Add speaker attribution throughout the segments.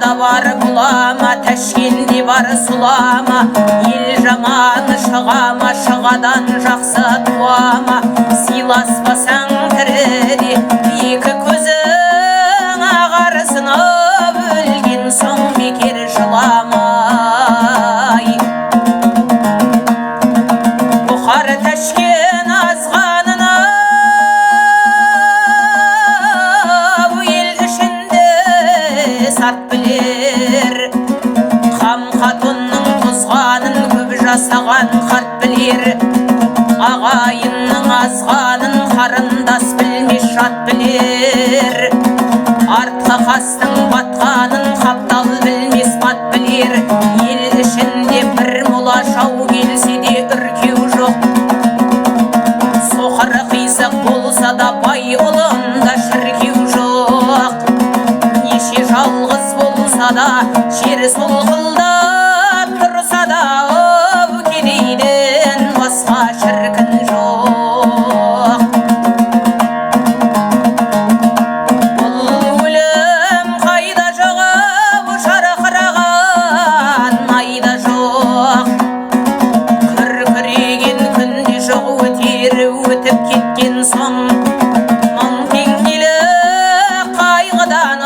Speaker 1: Ордада бар бұлама, Тәшкенде бар сұлама, ел жаманы шығама, шығадан жақсы туама. Сыйласпасаң тіріде екі көзің ағарсын, өлген соң бекер жыламай. Бұқар Тәшкен азғанына ел ішінде сарт білер. Қам қатонның бұзғанын көп жасаған қарт білер. Ағайынның азғанын қарындас білмес жат білер. Артқа қастың батқанын қаптал білмес бат білер. Ел ішінде бір мола жау келсе де үркеу жоқ. Соқыр қисық болса да бай ұлында шіркеу жоқ. Неше жалғыз болса да жер солқылдап тұрса да, кедейден басқа шіркін жоқ. Бұл өлім қайда жоқ, жарқыраған айда жоқ. Күркіреген күнде жоқ, өтер өтіп кеткен соң. Мың теңгелі қайғыдан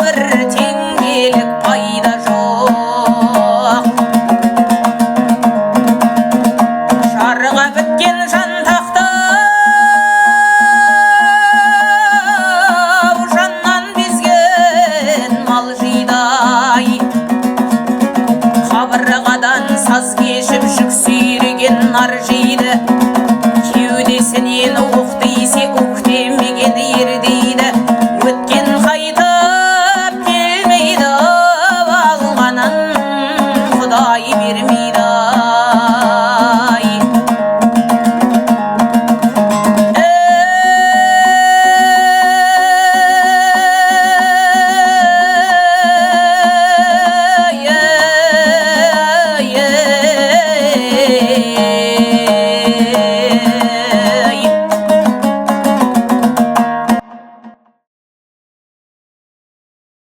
Speaker 1: бір теңгелік пайда жоқ. Жарға біткен жантақты жаннан безген мал жидай. Қабырғадан саз кешіп жүк сүйреген нар